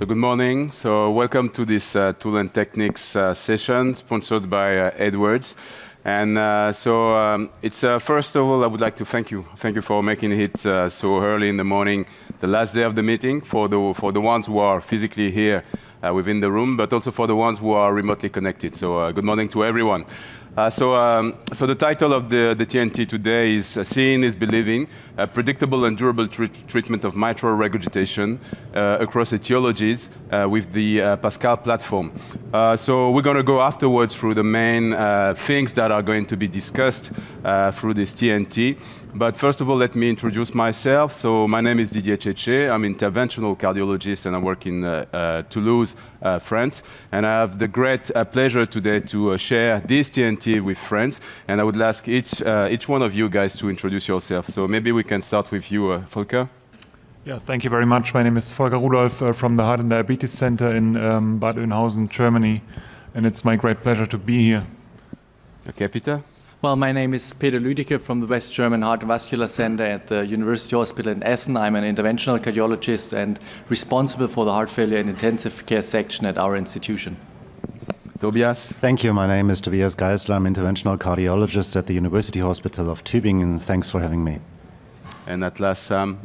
So good morning. So welcome to this Tool and Techniques session sponsored by Edwards. And it's first of all, I would like to thank you. Thank you for making it so early in the morning, the last day of the meeting, for the ones who are physically here within the room, but also for the ones who are remotely connected. So good morning to everyone. So the title of the TNT today is Seeing is Believing, a predictable and durable treatment of mitral regurgitation across etiologies with the PASCAL platform. So we're going to go afterwards through the main things that are going to be discussed through this TNT. But first of all, let me introduce myself. So my name is Didier Tchetche. I'm an interventional cardiologist, and I work in Toulouse, France. And I have the great pleasure today to share this TNT with friends. And I would ask each one of you guys to introduce yourself. So maybe we can start with you, Volker. Yeah, thank you very much. My name is Volker Rudolph from the Heart and Diabetes Center in Bad Oeynhausen, Germany. And it's my great pleasure to be here. Okay, Peter. Well, my name is Peter Ludike from the West German Heart and Vascular Center at the University Hospital in Essen. I'm an interventional cardiologist and responsible for the heart failure and intensive care section at our institution. Tobias. Thank you. My name is Tobias Geisler. I'm interventional cardiologist at the University Hospital of Tübingen. Thanks for having me. And at last, Sam.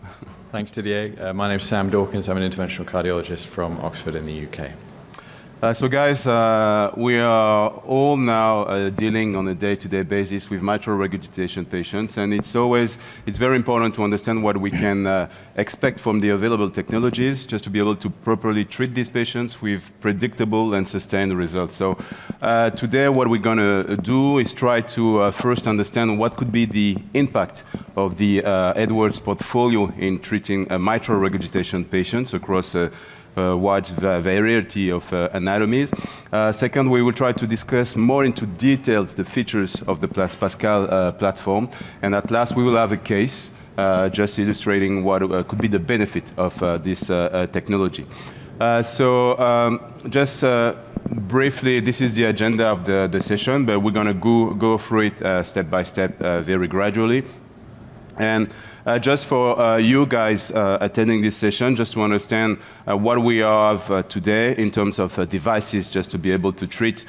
Thanks, Didier. My name is Sam Dawkins. I'm an interventional cardiologist from Oxford in the UK. So guys, we are all now dealing on a day-to-day basis with mitral regurgitation patients, and it's very important to understand what we can expect from the available technologies just to be able to properly treat these patients with predictable and sustained results. So today what we're going to do is try to first understand what could be the impact of the Edwards portfolio in treating mitral regurgitation patients across a wide variety of anatomies. Second, we will try to discuss more into details the features of the PASCAL platform. And at last, we will have a case just illustrating what could be the benefit of this technology. Just briefly, this is the agenda of the session, but we're going to go through it step by step very gradually. And just for you guys attending this session, just to understand what we have today in terms of devices, just to be able to treat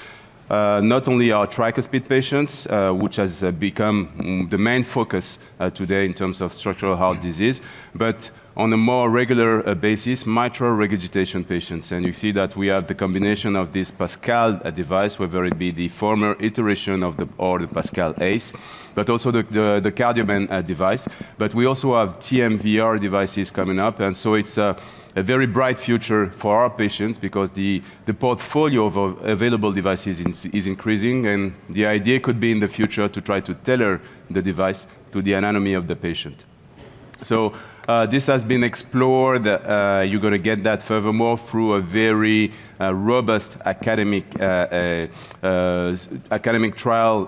not only our tricuspid patients, which has become the main focus today in terms of structural heart disease, but on a more regular basis, mitral regurgitation patients. And you see that we have the combination of this PASCAL device, whether it be the former iteration of the PASCAL ACE, but also the CardioMan device. But we also have TMVR devices coming up, and so it's a very bright future for our patients because the portfolio of available devices is increasing, and the idea could be in the future to try to tailor the device to the anatomy of the patient. So this has been explored. You're going to get that furthermore through a very robust academic trial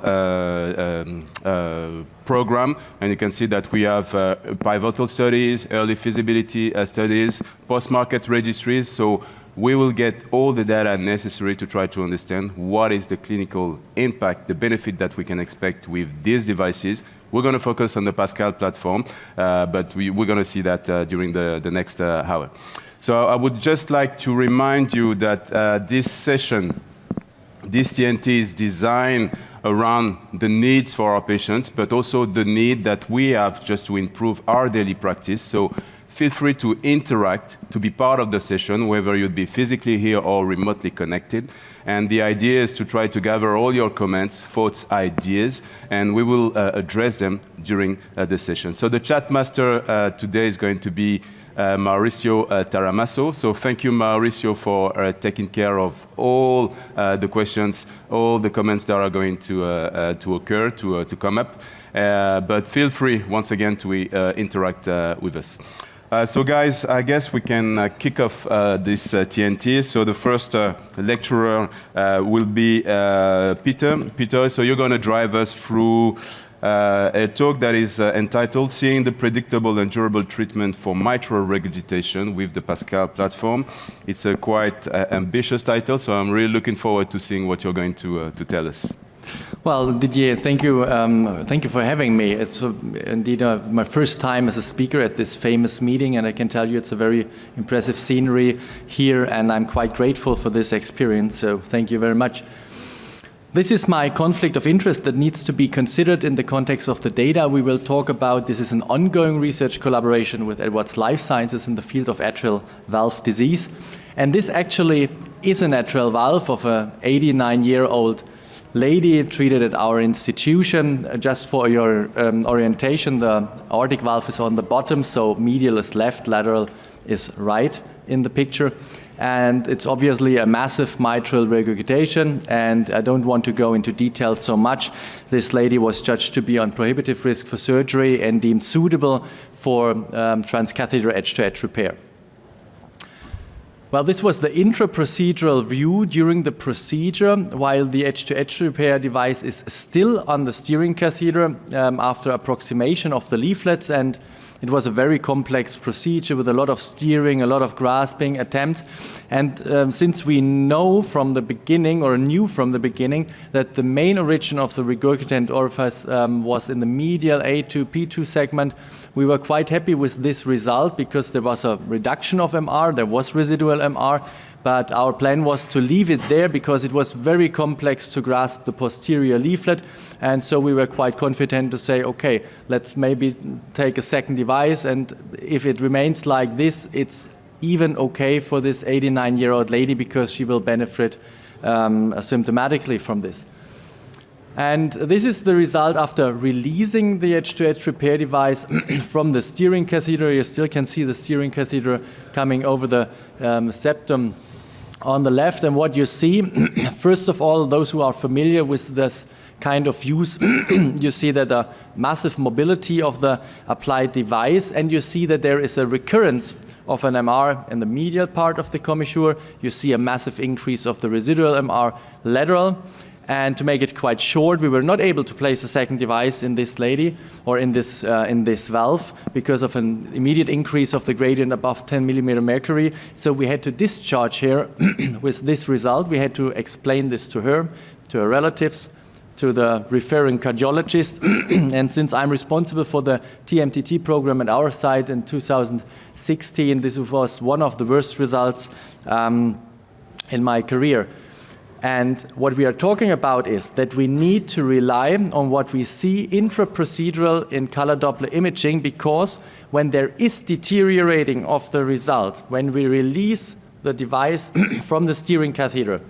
program. And you can see that we have pivotal studies, early feasibility studies, post-market registries. So we will get all the data necessary to try to understand what is the clinical impact, the benefit that we can expect with these devices. We're going to focus on the PASCAL platform, but we're going to see that during the next hour. So I would just like to remind you that this session, this TNT is designed around the needs for our patients, but also the need that we have just to improve our daily practice. So feel free to interact, to be part of the session, whether you'd be physically here or remotely connected. And the idea is to try to gather all your comments, thoughts, ideas, and we will address them during the session. So the chat master today is going to be Mauricio Taramasso. So thank you, Mauricio, for taking care of all the questions, all the comments that are going to occur, to come up. But feel free, once again, to interact with us. So guys, I guess we can kick off this TNT. So the first lecturer will be Peter. Peter, so you're going to drive us through a talk that is entitled Seeing the Predictable and Durable Treatment for Mitral Regurgitation with the PASCAL platform. It's a quite ambitious title, so I'm really looking forward to seeing what you're going to tell us. Well, Didier, thank you for having me. It's indeed my first time as a speaker at this famous meeting, and I can tell you it's a very impressive scenery here, and I'm quite grateful for this experience, so thank you very much. This is my conflict of interest that needs to be considered in the context of the data we will talk about. This is an ongoing research collaboration with Edwards Life Sciences in the field of atrial valve disease, and this actually is an atrial valve of an 89-year-old lady treated at our institution. Just for your orientation, the aortic valve is on the bottom, so medial is left, lateral is right in the picture. And it's obviously a massive mitral regurgitation, and I don't want to go into detail so much. This lady was judged to be on prohibitive risk for surgery and deemed suitable for transcatheter edge-to-edge repair. Well, this was the intra-procedural view during the procedure, while the edge-to-edge repair device is still on the steering catheter after approximation of the leaflets, and it was a very complex procedure with a lot of steering, a lot of grasping attempts. And since we know from the beginning, or knew from the beginning, that the main origin of the regurgitant orifice was in the medial A2, P2 segment, we were quite happy with this result because there was a reduction of MR, there was residual MR, but our plan was to leave it there because it was very complex to grasp the posterior leaflet, and so we were quite confident to say, okay, let's maybe take a second device, and if it remains like this, it's even okay for this 89-year-old lady because she will benefit symptomatically from this. And this is the result after releasing the edge-to-edge repair device from the steering catheter. You still can see the steering catheter coming over the septum on the left. And what you see, first of all, those who are familiar with this kind of use, you see that a massive mobility of the applied device, and you see that there is a recurrence of an MR in the medial part of the commissure. You see a massive increase of the residual MR lateral. And to make it quite short, we were not able to place a second device in this lady or in this valve because of an immediate increase of the gradient above 10 millimeter mercury. So we had to discharge her with this result. We had to explain this to her relatives, to the referring cardiologist. And since I'm responsible for the TMTT program at our site in 2016, this was one of the worst results in my career. And what we are talking about is that we need to rely on what we see intra-procedural in color Doppler imaging, because when there is deteriorating of the result, when we release the device from the steering catheter,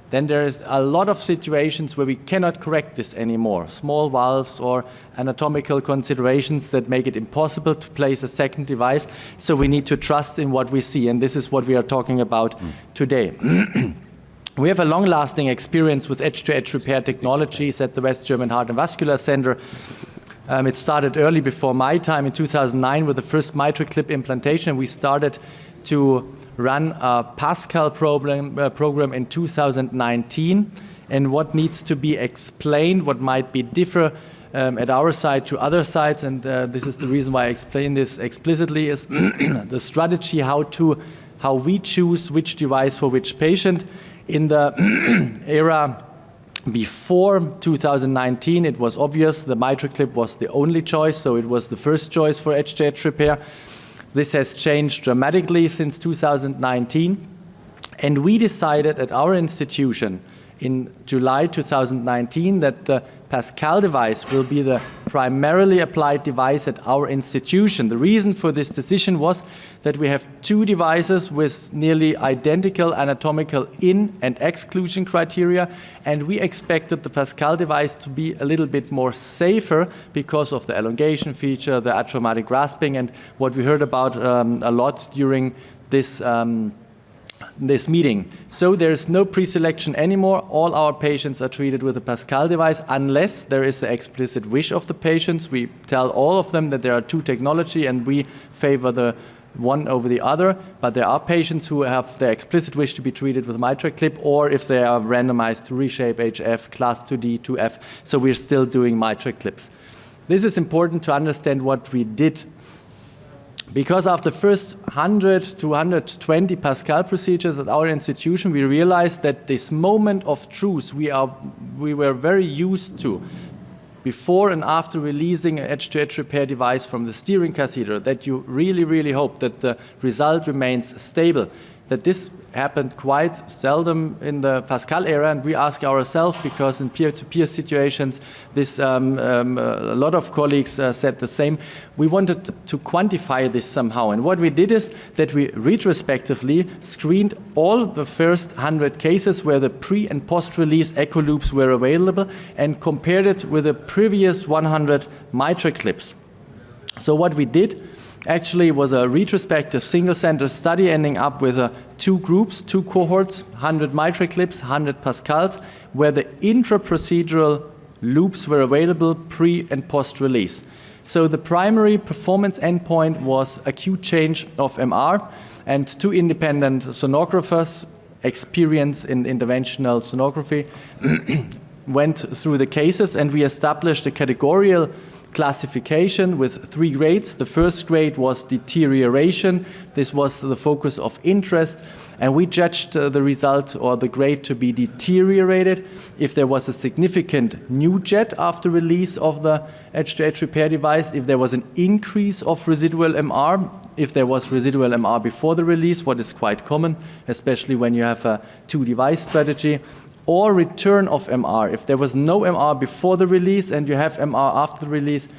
then there is a lot of situations where we cannot correct this anymore. Small valves or anatomical considerations that make it impossible to place a second device. So we need to trust in what we see, and this is what we are talking about today. We have a long-lasting experience with edge-to-edge repair technologies at the West German Heart and Vascular Center. It started early before my time in 2009 with the first mitral clip implantation. We started to run a PASCAL program in 2019. And what needs to be explained, what might be differ at our side to other sites, and this is the reason why I explain this explicitly, is the strategy how we choose which device for which patient. In the era before 2019, it was obvious the mitral clip was the only choice, so it was the first choice for edge-to-edge repair. This has changed dramatically since 2019, and we decided at our institution in July 2019 that the PASCAL device will be the primarily applied device at our institution. The reason for this decision was that we have two devices with nearly identical anatomical in- and exclusion criteria, and we expected the PASCAL device to be a little bit more safer because of the elongation feature, the atraumatic grasping, and what we heard about a lot during this meeting. So there's no pre-selection anymore. All our patients are treated with a PASCAL device unless there is the explicit wish of the patients. We tell all of them that there are two technology and we favor the one over the other, but there are patients who have the explicit wish to be treated with mitral clip, or if they are randomized to reshape HF, class 2D, 2F, so we're still doing mitral clips. This is important to understand what we did Because after the first 100 to 120 PASCAL procedures at our institution, we realized that this moment of truth we were very used to before and after releasing an edge-to-edge repair device from the steering catheter, that you really, really hope that the result remains stable, that this happened quite seldom in the PASCAL era, and we ask ourselves, because in peer-to-peer situations, this a lot of colleagues said the same. We wanted to quantify this somehow, and what we did is that we retrospectively screened all the first 100 cases where the pre- and post-release echo loops were available and compared it with the previous 100 mitral clips. So what we did actually was a retrospective single-center study ending up with two groups, two cohorts, 100 mitral clips, 100 PASCALs, where the intra-procedural loops were available pre- and post-release. So the primary performance endpoint was acute change of MR, and two independent sonographers, experienced in interventional sonography, went through the cases, and we established a categorical classification with 3 grades. The first grade was deterioration. This was the focus of interest, and we judged the result or the grade to be deteriorated if there was a significant new jet after release of the edge-to-edge repair device, if there was an increase of residual MR, if there was residual MR before the release, what is quite common, especially when you have a two-device strategy, or return of MR. If there was no MR before the release and you have MR after the release,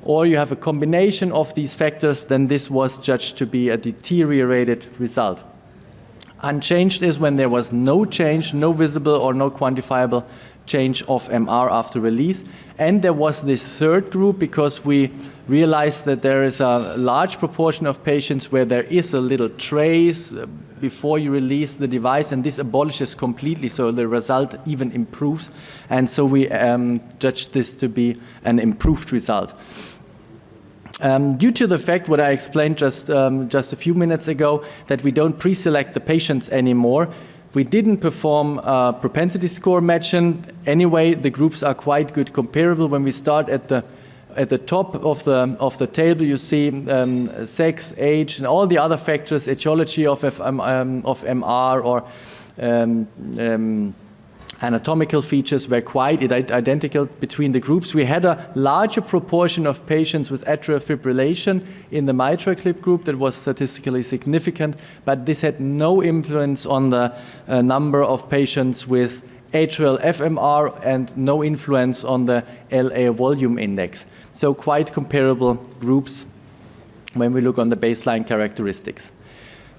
or you have a combination of these factors, then this was judged to be a deteriorated result. Unchanged is when there was no change, no visible or no quantifiable change of MR after release. And there was this third group because we realized that there is a large proportion of patients where there is a little trace before you release the device, and this abolishes completely, so the result even improves. And so we judged this to be an improved result. Due to the fact, what I explained just a few minutes ago, that we don't pre-select the patients anymore, we didn't perform a propensity score matching. Anyway, the groups are quite good comparable. When we start at the top of the table, you see sex, age, and all the other factors, etiology of MR or anatomical features were quite identical between the groups. We had a larger proportion of patients with atrial fibrillation in the mitral clip group that was statistically significant, but this had no influence on the number of patients with atrial FMR and no influence on the LA volume index. So quite comparable groups when we look on the baseline characteristics.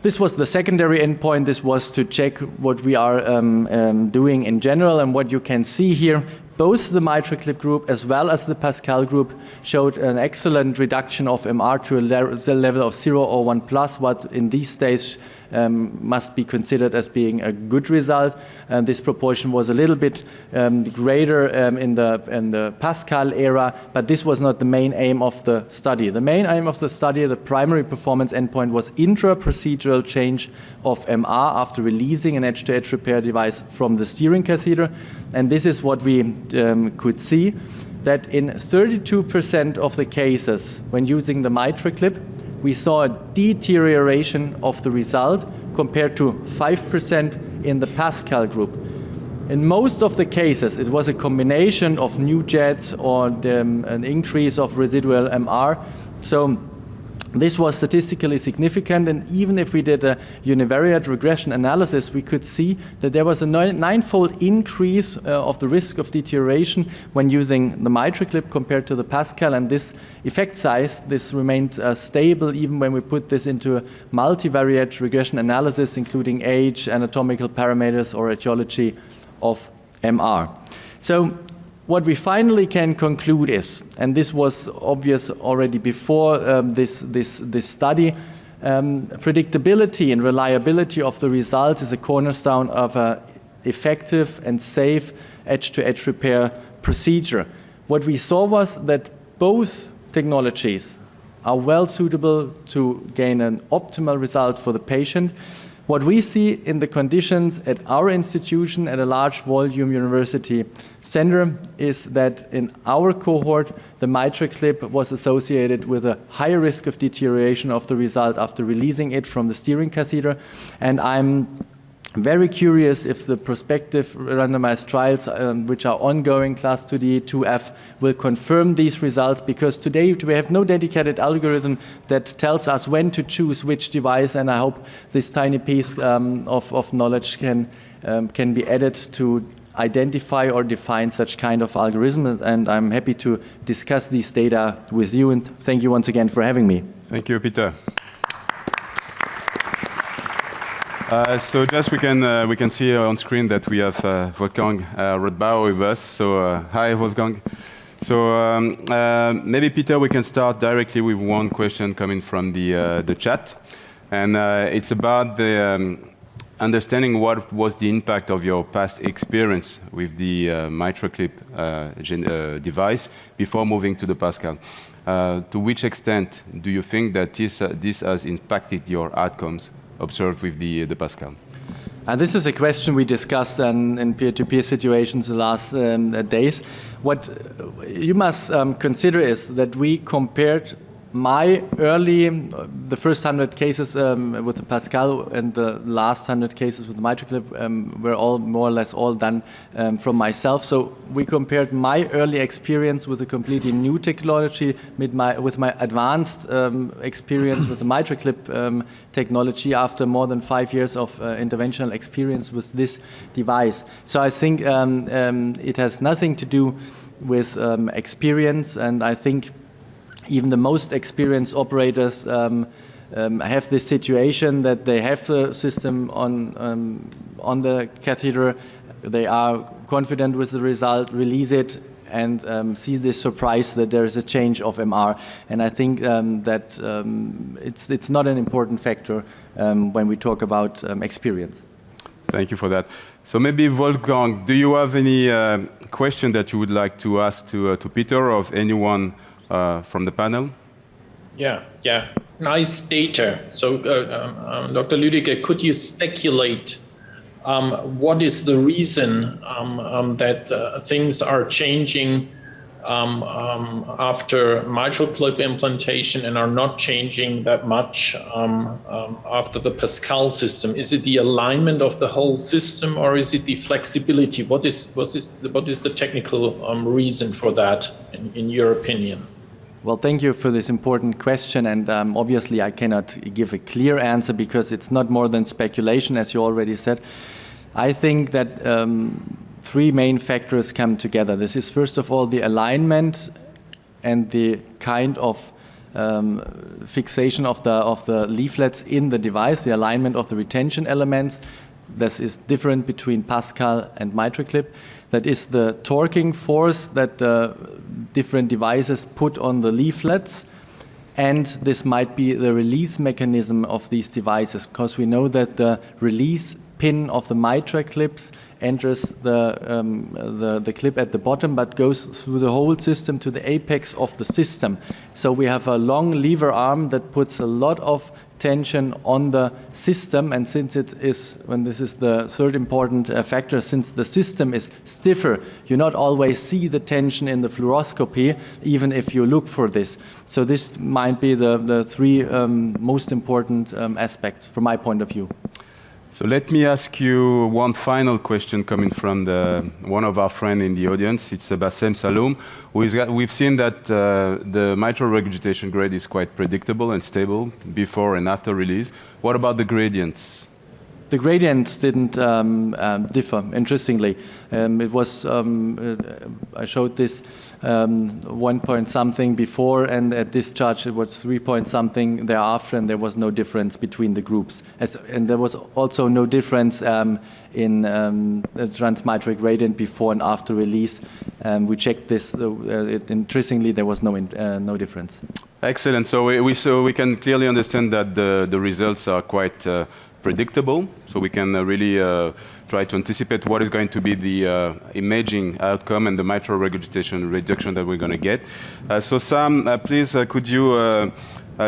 This was the secondary endpoint. This was to check what we are doing in general, and what you can see here, both the mitral clip group as well as the PASCAL group showed an excellent reduction of MR to a level of 0 or 1 plus, what in these days must be considered as being a good result. And this proportion was a little bit greater in the PASCAL era, but this was not the main aim of the study. The main aim of the study, the primary performance endpoint, was intra-procedural change of MR after releasing an edge-to-edge repair device from the steering catheter. And this is what we could see, that in 32% of the cases when using the mitral clip, we saw a deterioration of the result compared to 5% in the PASCAL group. In most of the cases, it was a combination of new jets or an increase of residual MR. So this was statistically significant, and even if we did a univariate regression analysis, we could see that there was a ninefold increase of the risk of deterioration when using the mitral clip compared to the PASCAL, and this effect size, this remained stable even when we put this into a multivariate regression analysis, including age, anatomical parameters, or etiology of MR. So what we finally can conclude is, and this was obvious already before this study, predictability and reliability of the results is a cornerstone of an effective and safe edge-to-edge repair procedure. What we saw was that both technologies are well suitable to gain an optimal result for the patient. What we see in the conditions at our institution, at a large volume university center, is that in our cohort, the mitral clip was associated with a higher risk of deterioration of the result after releasing it from the steering catheter. And I'm very curious if the prospective randomized trials, which are ongoing, class 2D, 2F, will confirm these results, because today we have no dedicated algorithm that tells us when to choose which device, and I hope this tiny piece of knowledge can be added to identify or define such kind of algorithm, and I'm happy to discuss these data with you, and thank you once again for having me. Thank you, Peter. So just we can see on screen that we have Wolfgang Rottbauer with us. So hi, Wolfgang. So maybe Peter, we can start directly with one question coming from the chat, and it's about the understanding what was the impact of your past experience with the mitral clip device before moving to the PASCAL. To which extent do you think that this has impacted your outcomes observed with the PASCAL? This is a question we discussed in peer-to-peer situations the last days. What you must consider is that we compared the first 100 cases with the PASCAL and the last 100 cases with the mitral clip were all more or less all done from myself. So we compared my early experience with a completely new technology with my advanced experience with the mitral clip technology after more than 5 years of interventional experience with this device. So I think it has nothing to do with experience, and I think even the most experienced operators have this situation that they have the system on the catheter, they are confident with the result, release it, and see this surprise that there is a change of MR. And I think that it's not an important factor when we talk about experience. Thank you for that. So maybe Wolfgang, do you have any question that you would like to ask to Peter or of anyone from the panel? Yeah. Nice data. So, Dr. Ludike, could you speculate what is the reason that things are changing after mitral clip implantation and are not changing that much after the PASCAL system? Is it the alignment of the whole system, or is it the flexibility? What is the technical reason for that, in your opinion? Well, thank you for this important question, and obviously I cannot give a clear answer because it's not more than speculation, as you already said. I think that three main factors come together. This is first of all the alignment and the kind of fixation of the leaflets in the device, the alignment of the retention elements. This is different between PASCAL and mitral clip. That is the torquing force that the different devices put on the leaflets. And this might be the release mechanism of these devices, because we know that the release pin of the mitral clips enters the clip at the bottom, but goes through the whole system to the apex of the system. So we have a long lever arm that puts a lot of tension on the system, and since it is, and this is the third important factor, since the system is stiffer, you not always see the tension in the fluoroscopy, even if you look for this. So this might be the three most important aspects from my point of view. So let me ask you one final question coming from one of our friends in the audience. It's Bassem Saloum. We've seen that the mitral regurgitation grade is quite predictable and stable before and after release. What about the gradients? The gradients didn't differ, interestingly. It was, I showed this 1 point something before, and at discharge it was 3 point something thereafter, and there was no difference between the groups. And there was also no difference in the transmitral gradient before and after release. We checked this, interestingly there was no difference. Excellent. So we can clearly understand that the results are quite predictable, so we can really try to anticipate what is going to be the imaging outcome and the mitral regurgitation reduction that we're going to get. So Sam, please could you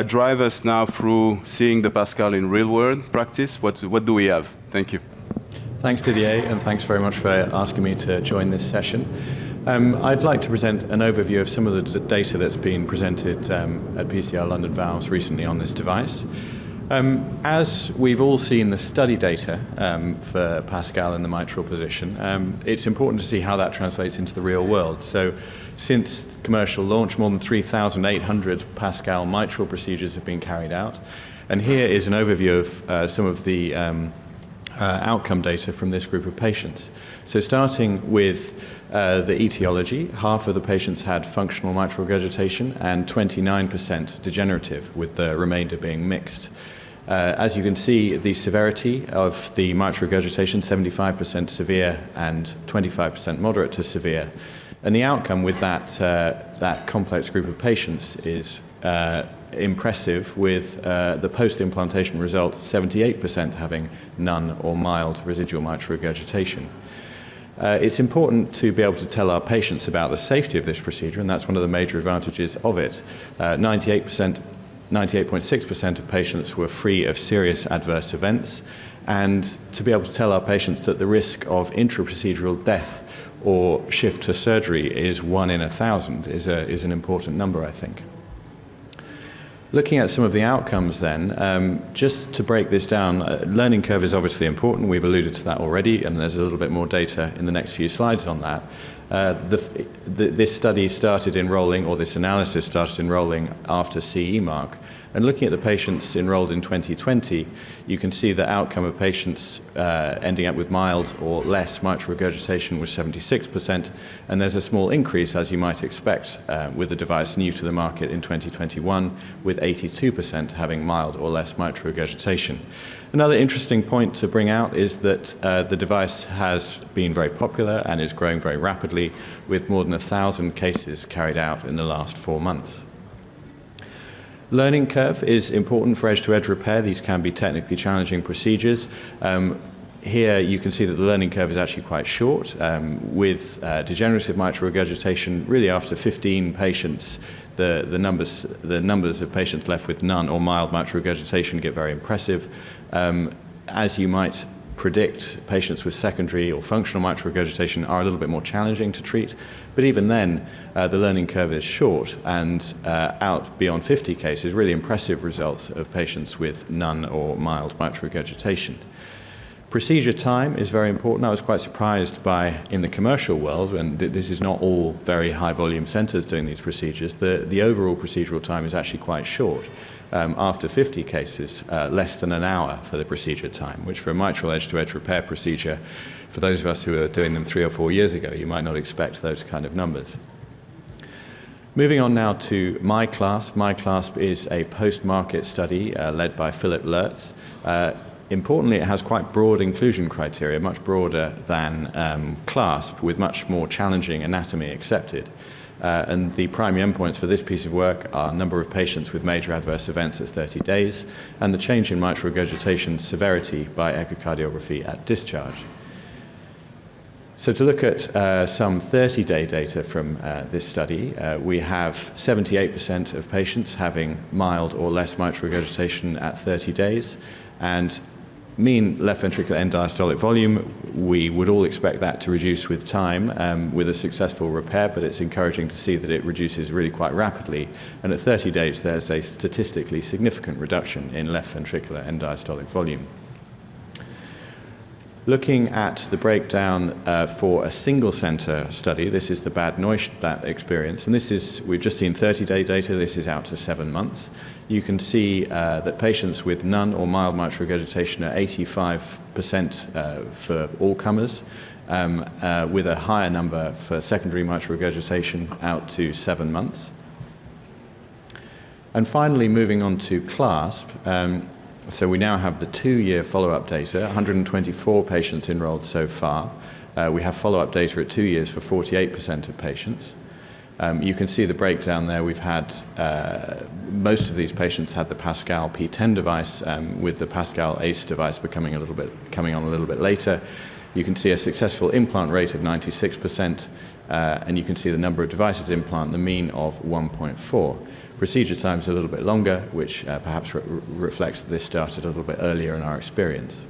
drive us now through seeing the PASCAL in real-world practice. What do we have? Thank you. Thanks, Didier, and thanks very much for asking me to join this session. I'd like to present an overview of some of the data that's been presented at PCR London Valves recently on this device. As we've all seen the study data for PASCAL in the mitral position, it's important to see how that translates into the real world. So since commercial launch, more than 3,800 PASCAL mitral procedures have been carried out. And here is an overview of some of the outcome data from this group of patients. So starting with the etiology, half of the patients had functional mitral regurgitation and 29% degenerative, with the remainder being mixed. As you can see, the severity of the mitral regurgitation, 75% severe and 25% moderate to severe. And the outcome with that complex group of patients is impressive, with the post-implantation result 78% having none or mild residual mitral regurgitation. It's important to be able to tell our patients about the safety of this procedure, and that's one of the major advantages of it. 98.6% of patients were free of serious adverse events, and to be able to tell our patients that the risk of intraprocedural death or shift to surgery is 1 in 1,000 is an important number, I think. Looking at some of the outcomes then, just to break this down, learning curve is obviously important. We've alluded to that already, and there's a little bit more data in the next few slides on that. This study started enrolling, or this analysis started enrolling after CE mark. And looking at the patients enrolled in 2020, you can see the outcome of patients ending up with mild or less mitral regurgitation was 76%, and there's a small increase, as you might expect, with the device new to the market in 2021, with 82% having mild or less mitral regurgitation. Another interesting point to bring out is that the device has been very popular and is growing very rapidly, with more than 1,000 cases carried out in the last 4 months. Learning curve is important for edge-to-edge repair. These can be technically challenging procedures. Here you can see that the learning curve is actually quite short, with degenerative mitral regurgitation. Really, after 15 patients, the numbers of patients left with none or mild mitral regurgitation get very impressive. As you might predict, patients with secondary or functional mitral regurgitation are a little bit more challenging to treat, but even then the learning curve is short, and out beyond 50 cases, really impressive results of patients with none or mild mitral regurgitation. Procedure time is very important. I was quite surprised by, in the commercial world, and this is not all very high volume centers doing these procedures, the overall procedural time is actually quite short. After 50 cases, less than an hour for the procedure time, which for a mitral edge-to-edge repair procedure, for those of us who were doing them 3 or 4 years ago, you might not expect those kind of numbers. Moving on now to MyClasp. MyClasp is a post-market study led by Philip Lertz. Importantly, it has quite broad inclusion criteria, much broader than CLASP, with much more challenging anatomy accepted. And the primary endpoints for this piece of work are number of patients with major adverse events at 30 days and the change in mitral regurgitation severity by echocardiography at discharge. So to look at some 30-day data from this study, we have 78% of patients having mild or less mitral regurgitation at 30 days, and mean left ventricular end diastolic volume, we would all expect that to reduce with time with a successful repair, but it's encouraging to see that it reduces really quite rapidly. And at 30 days, there's a statistically significant reduction in left ventricular end diastolic volume. Looking at the breakdown for a single center study, this is the Bad Neustadt experience, and we've just seen 30-day data, this is out to 7 months. You can see that patients with none or mild mitral regurgitation are 85% for all comers, with a higher number for secondary mitral regurgitation out to 7 months. And finally, moving on to CLASP, so we now have the 2-year follow-up data, 124 patients enrolled so far. We have follow-up data at 2 years for 48% of patients. You can see the breakdown there. We've had, most of these patients had the PASCAL P10 device, with the PASCAL ACE device coming on a little bit later. You can see a successful implant rate of 96%, and you can see the number of devices implanted, the mean of 1.4. Procedure time is a little bit longer, which perhaps reflects that this started a little bit earlier in our experience.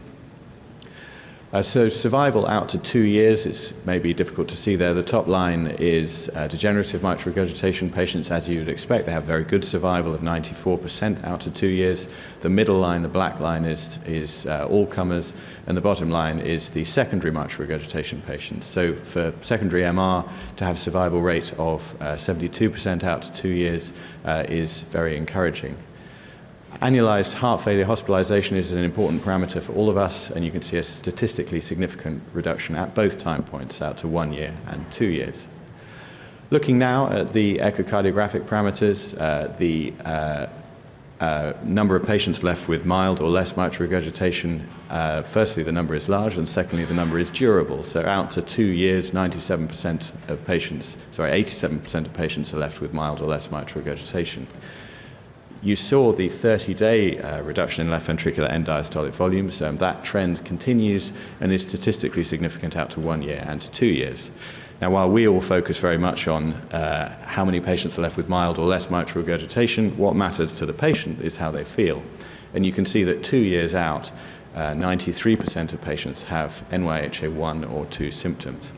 So survival out to 2 years is maybe difficult to see there. The top line is degenerative mitral regurgitation patients, as you would expect. They have very good survival of 94% out to 2 years. The middle line, the black line, is all comers, and the bottom line is the secondary mitral regurgitation patients. So for secondary MR to have survival rate of 72% out to 2 years is very encouraging. Annualized heart failure hospitalization is an important parameter for all of us, and you can see a statistically significant reduction at both time points, out to 1 year and 2 years. Looking now at the echocardiographic parameters, the number of patients left with mild or less mitral regurgitation, firstly, the number is large, and secondly, the number is durable. So out to 2 years, 87% of patients are left with mild or less mitral regurgitation. You saw the 30-day reduction in left ventricular end diastolic volumes. That trend continues and is statistically significant out to 1 year and to 2 years. Now, while we all focus very much on how many patients are left with mild or less mitral regurgitation, what matters to the patient is how they feel. And you can see that 2 years out, 93% of patients have NYHA1 or 2 symptoms.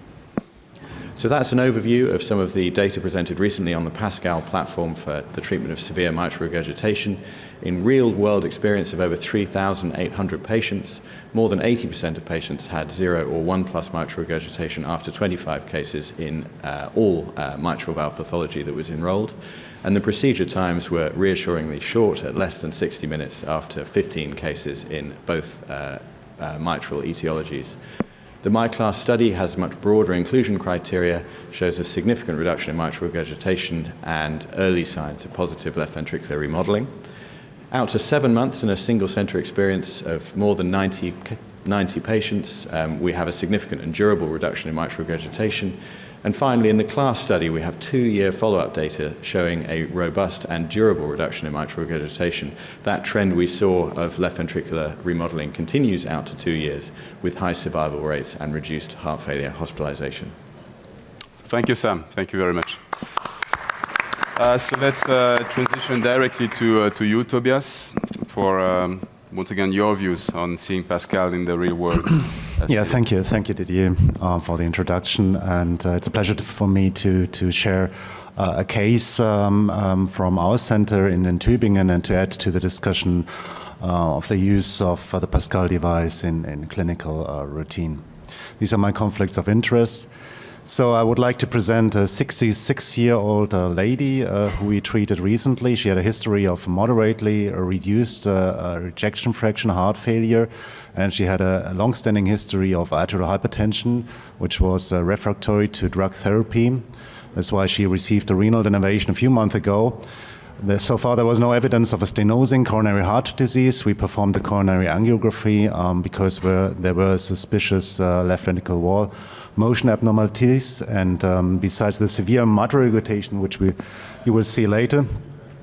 So that's an overview of some of the data presented recently on the PASCAL platform for the treatment of severe mitral regurgitation. In real-world experience of over 3,800 patients, more than 80% of patients had 0 or 1+ mitral regurgitation after 25 cases in all mitral valve pathology that was enrolled. And the procedure times were reassuringly short, at less than 60 minutes after 15 cases in both mitral etiologies. The MyClass study has much broader inclusion criteria, shows a significant reduction in mitral regurgitation and early signs of positive left ventricular remodeling. Out to 7 months in a single center experience of more than 90 patients, we have a significant and durable reduction in mitral regurgitation. And finally, in the CLASS study, we have 2-year follow-up data showing a robust and durable reduction in mitral regurgitation. That trend we saw of left ventricular remodeling continues out to 2 years with high survival rates and reduced heart failure hospitalization. Thank you, Sam. Thank you very much. So let's transition directly to you, Tobias, for once again your views on seeing PASCAL in the real world. Yeah, thank you, Didier, for the introduction, and it's a pleasure for me to share a case from our center in Tübingen and to add to the discussion of the use of the PASCAL device in clinical routine. These are my conflicts of interest. So I would like to present a 66-year-old lady who we treated recently. She had a history of moderately reduced ejection fraction heart failure, and she had a long-standing history of arterial hypertension, which was refractory to drug therapy. That's why she received a renal denervation a few months ago. So far, there was no evidence of a stenosing coronary heart disease. We performed a coronary angiography because there were suspicious left ventricle wall motion abnormalities, and besides the severe mitral regurgitation, which you will see later,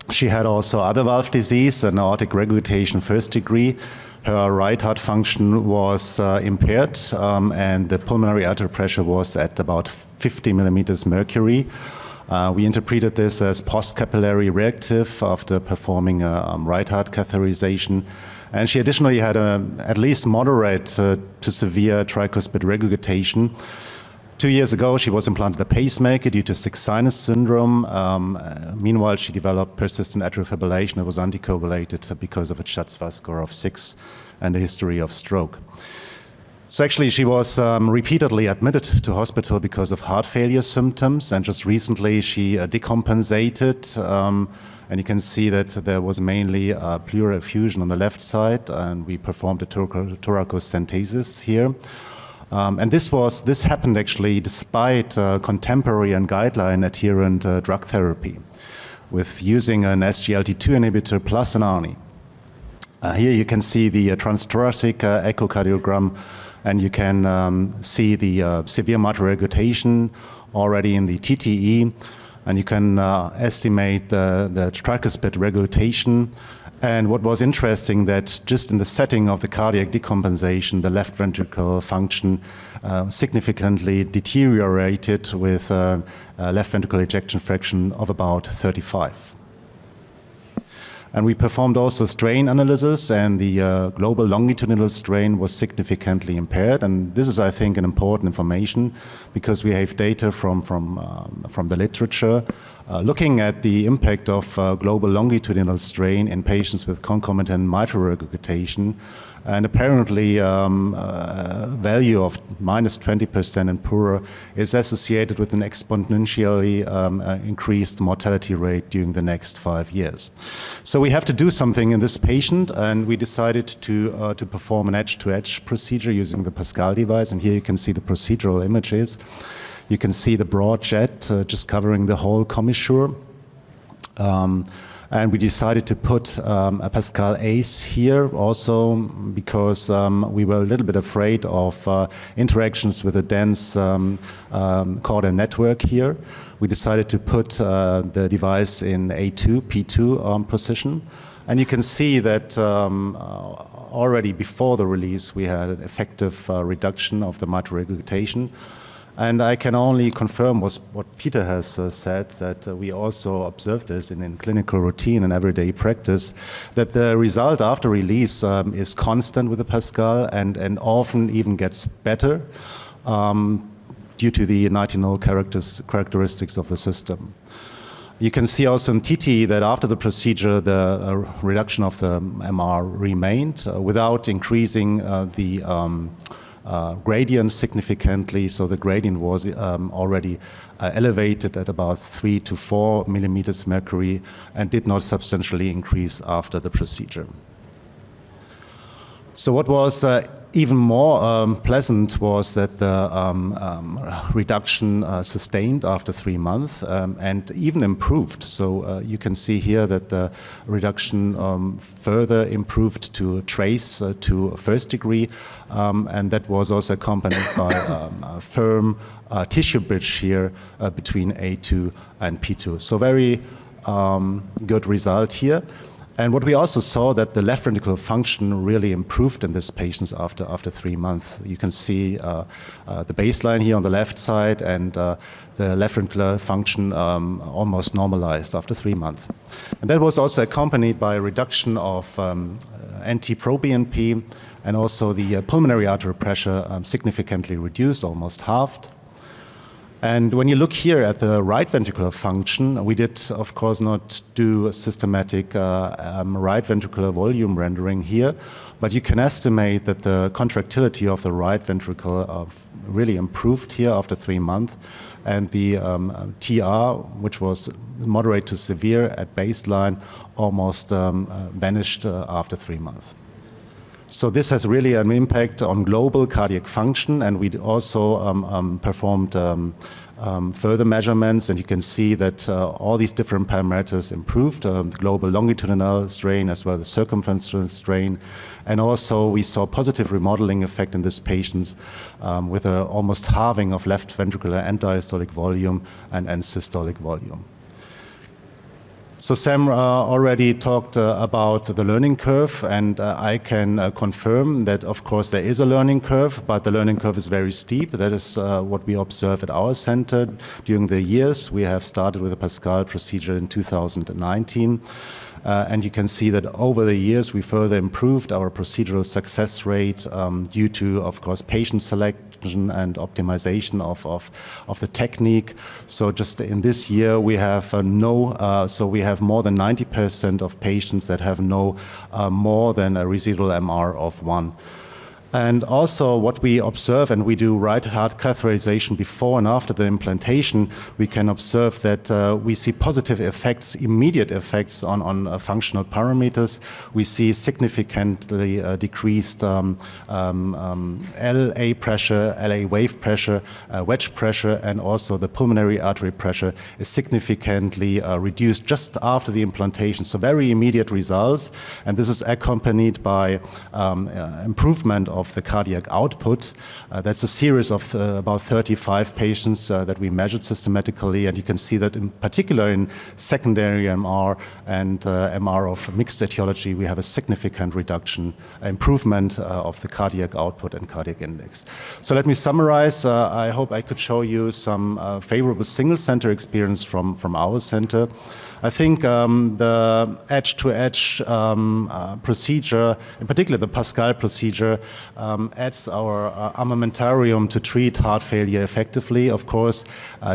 she had also other valve disease, an aortic regurgitation first degree. Her right heart function was impaired, and the pulmonary arterial pressure was at about 50 millimeters mercury. We interpreted this as post-capillary reactive after performing a right heart catheterization. And she additionally had at least moderate to severe tricuspid regurgitation. 2 years ago, she was implanted a pacemaker due to sick sinus syndrome. Meanwhile, she developed persistent atrial fibrillation. It was anticoagulated because of a Schatzfeld score of 6 and a history of stroke. So actually, she was repeatedly admitted to hospital because of heart failure symptoms, and just recently she decompensated. And you can see that there was mainly pleural effusion on the left side, and we performed a thoracocentesis here. And this happened actually despite contemporary and guideline adherent drug therapy, with using an SGLT2 inhibitor plus an ARNI. Here you can see the transthoracic echocardiogram, and you can see the severe mitral regurgitation already in the TTE, and you can estimate the tricuspid regurgitation. And what was interesting that just in the setting of the cardiac decompensation, the left ventricle function significantly deteriorated with a left ventricle ejection fraction of about 35. And we performed also strain analysis, and the global longitudinal strain was significantly impaired. And this is, I think, an important information because we have data from the literature looking at the impact of global longitudinal strain in patients with concomitant mitral regurgitation. And apparently, value of minus 20% and poorer is associated with an exponentially increased mortality rate during the next 5 years. So we have to do something in this patient, and we decided to perform an edge-to-edge procedure using the PASCAL device. And here you can see the procedural images. You can see the broad jet just covering the whole commissure. And we decided to put a PASCAL ACE here also because we were a little bit afraid of interactions with a dense caudal network here. We decided to put the device in A2, P2 position. And you can see that already before the release, we had an effective reduction of the mitral regurgitation. And I can only confirm what Peter has said, that we also observe this in clinical routine and everyday practice, that the result after release is constant with the PASCAL and often even gets better due to the nitinol characteristics of the system. You can see also in TT that after the procedure, the reduction of the MR remained without increasing the gradient significantly, so the gradient was already elevated at about 3 to 4 millimeters mercury and did not substantially increase after the procedure. So what was even more pleasant was that the reduction sustained after 3 months and even improved. So you can see here that the reduction further improved to trace to first degree, and that was also accompanied by a firm tissue bridge here between A2 and P2. So very good result here. And what we also saw that the left ventricular function really improved in these patients after 3 months. You can see the baseline here on the left side, and the left ventricular function almost normalized after 3 months. And that was also accompanied by a reduction of NT-proBNP, and also the pulmonary artery pressure significantly reduced, almost halved. And when you look here at the right ventricular function, we did, of course, not do a systematic right ventricular volume rendering here, but you can estimate that the contractility of the right ventricle really improved here after 3 months, and the TR, which was moderate to severe at baseline, almost vanished after 3 months. So this has really an impact on global cardiac function, and we also performed further measurements, and you can see that all these different parameters improved, global longitudinal strain as well as circumferential strain, and also we saw positive remodeling effect in these patients with an almost halving of left ventricular end diastolic volume and end systolic volume. So Sam already talked about the learning curve, and I can confirm that, of course, there is a learning curve, but the learning curve is very steep. That is what we observe at our center during the years. We have started with a PASCAL procedure in 2019. And you can see that over the years we further improved our procedural success rate due to, of course, patient selection and optimization of the technique. So just in this year we have so we have more than 90% of patients that have no more than a residual MR of 1. And also what we observe, and we do right heart catheterization before and after the implantation, we can observe that we see positive effects, immediate effects on functional parameters. We see significantly decreased LA pressure, LA wave pressure, wedge pressure, and also the pulmonary artery pressure is significantly reduced just after the implantation. So very immediate results, and this is accompanied by improvement of the cardiac output. That's a series of about 35 patients that we measured systematically, and you can see that in particular in secondary MR and MR of mixed etiology, we have a significant reduction, improvement of the cardiac output and cardiac index. So let me summarize. I hope I could show you some favorable single-center experience from our center. I think the edge-to-edge procedure, in particular the PASCAL procedure, adds our armamentarium to treat heart failure effectively. Of course,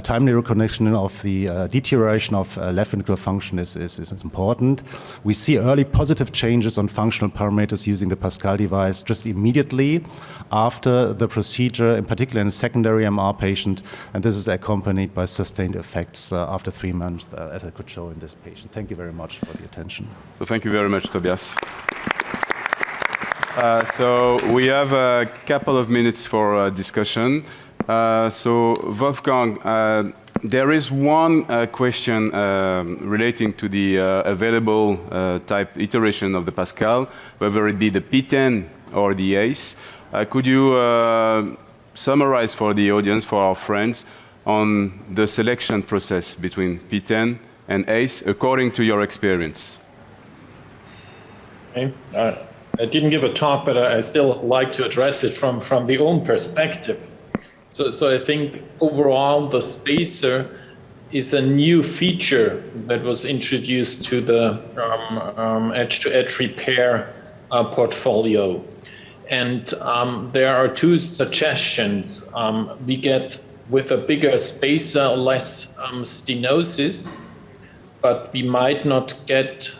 timely recognition of the deterioration of left ventricular function is important. We see early positive changes on functional parameters using the PASCAL device just immediately after the procedure, in particular in a secondary MR patient, and this is accompanied by sustained effects after 3 months, as I could show in this patient. Thank you very much for the attention. So thank you very much, Tobias. So we have a couple of minutes for discussion. So Wolfgang, there is one question relating to the available type iteration of the PASCAL, whether it be the P10 or the ACE. Could you summarize for the audience, for our friends, on the selection process between P10 and ACE according to your experience? Okay. I didn't give a talk, but I still like to address it from the own perspective. So I think overall the spacer is a new feature that was introduced to the edge-to-edge repair portfolio. And there are two suggestions. We get with a bigger spacer less stenosis, but we might not get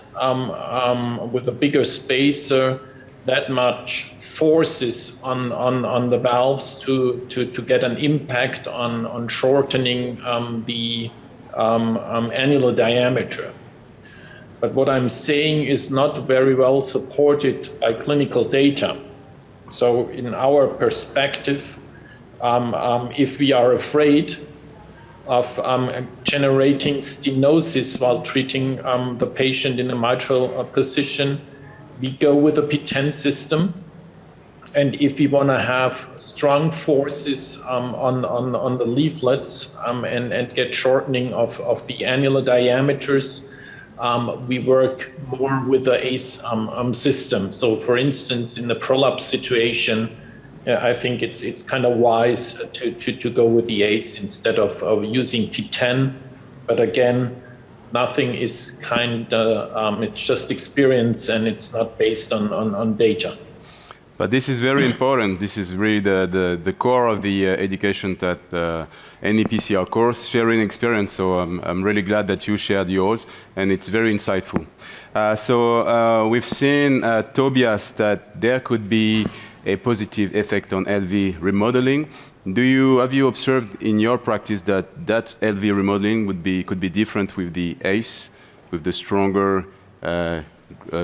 with a bigger spacer that much forces on the valves to get an impact on shortening the annular diameter. But what I'm saying is not very well supported by clinical data. So in our perspective, if we are afraid of generating stenosis while treating the patient in a mitral position, we go with a P10 system. And if we want to have strong forces on the leaflets and get shortening of the annular diameters, we work more with the ACE system. So for instance, in the prolapse situation, I think it's kind of wise to go with the ACE instead of using P10. But again, nothing is it's just experience and it's not based on data. But this is very important. This is really the core of the education that any PCR course, sharing experience. So I'm really glad that you shared yours, and it's very insightful. So we've seen, Tobias, that there could be a positive effect on LV remodeling. Have you observed in your practice that LV remodeling could be different with the ACE, with the stronger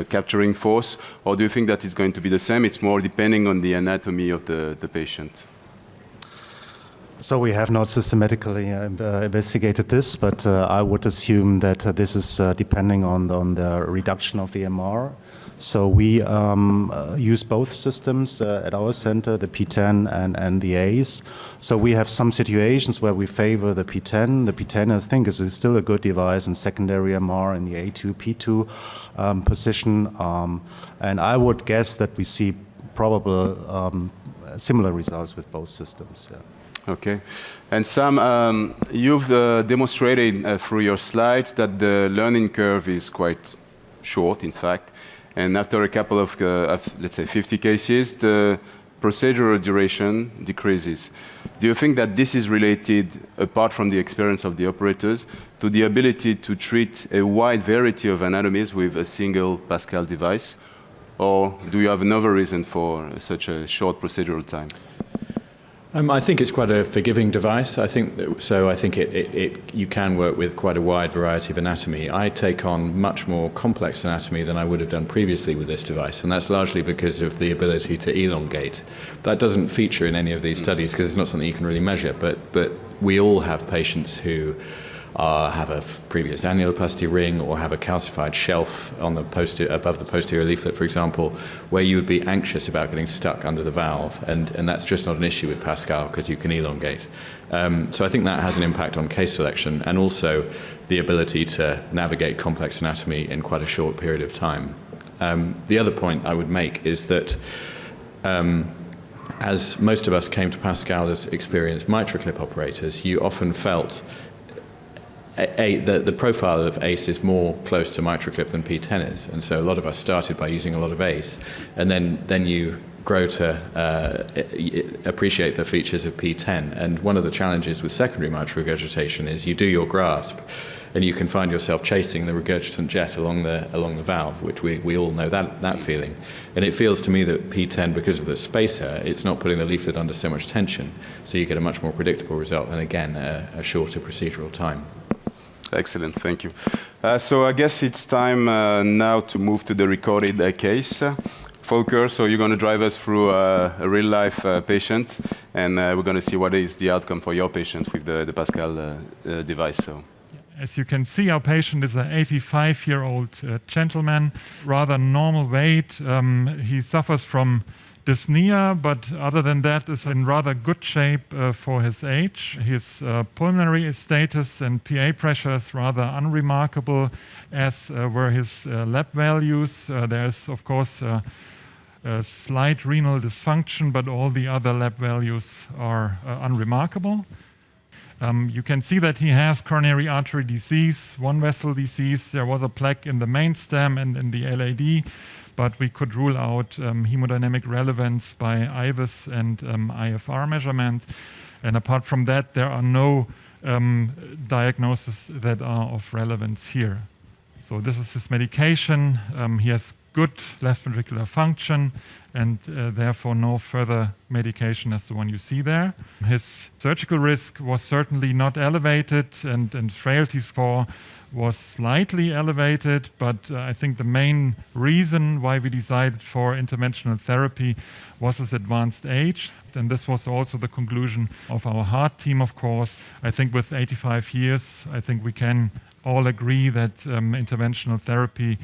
capturing force, or do you think that it's going to be the same? It's more depending on the anatomy of the patient. So we have not systematically investigated this, but I would assume that this is depending on the reduction of the MR. So we use both systems at our center, the P10 and the ACE. So we have some situations where we favor the P10. The P10, I think, is still a good device in secondary MR in the A2, P2 position. And I would guess that we see probable similar results with both systems. Yeah. Okay. And Sam, you've demonstrated through your slides that the learning curve is quite short, in fact. And after a couple of, let's say, 50 cases, the procedural duration decreases. Do you think that this is related, apart from the experience of the operators, to the ability to treat a wide variety of anatomies with a single PASCAL device? Or do you have another reason for such a short procedural time? I think it's quite a forgiving device. I think you can work with quite a wide variety of anatomy. I take on much more complex anatomy than I would have done previously with this device, and that's largely because of the ability to elongate. That doesn't feature in any of these studies because it's not something you can really measure, but we all have patients who have a previous annuloplasty ring or have a calcified shelf on the above the posterior leaflet, for example, where you would be anxious about getting stuck under the valve. And that's just not an issue with PASCAL because you can elongate. So I think that has an impact on case selection and also the ability to navigate complex anatomy in quite a short period of time. The other point I would make is that as most of us came to PASCAL as experienced MitraClip operators, you often felt the profile of ACE is more close to MitraClip than P10 is. And so a lot of us started by using a lot of ACE, and then you grow to appreciate the features of P10. And one of the challenges with secondary mitral regurgitation is you do your grasp, and you can find yourself chasing the regurgitant jet along the valve, which we all know that feeling. And it feels to me that P10, because of the spacer, it's not putting the leaflet under so much tension, so you get a much more predictable result, and again, a shorter procedural time. Excellent, thank you. So I guess it's time now to move to the recorded case. Volker, so you're going to drive us through a real-life patient, and we're going to see what is the outcome for your patient with the PASCAL device. So. As you can see, our patient is an 85-year-old gentleman, rather normal weight. He suffers from dyspnea, but other than that is in rather good shape for his age. His pulmonary status and PA pressure is rather unremarkable, as were his lab values. There is, of course, a slight renal dysfunction, but all the other lab values are unremarkable. You can see that he has coronary artery disease, one vessel disease. There was a plaque in the main stem and in the LAD, but we could rule out hemodynamic relevance by IVUS and IFR measurement. And apart from that, there are no diagnoses that are of relevance here. So this is his medication. He has good left ventricular function, and therefore no further medication as the one you see there. His surgical risk was certainly not elevated, and frailty score was slightly elevated, but I think the main reason why we decided for interventional therapy was his advanced age, and this was also the conclusion of our heart team, of course. I think with 85 years, I think we can all agree that interventional therapy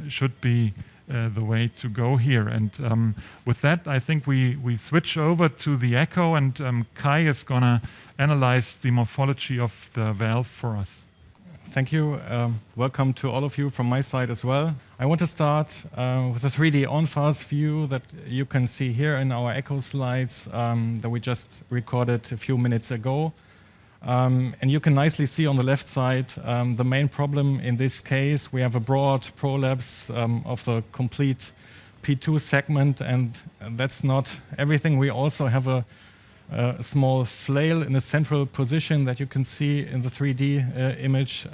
should be the way to go here. And with that, I think we switch over to the echo, and Kai is going to analyze the morphology of the valve for us. Thank you. Welcome to all of you from my side as well. I want to start with a 3D on-fast view that you can see here in our echo slides that we just recorded a few minutes ago. And you can nicely see on the left side the main problem in this case. We have a broad prolapse of the complete P2 segment, and that's not everything. We also have a small flail in a central position that you can see in the 3D image.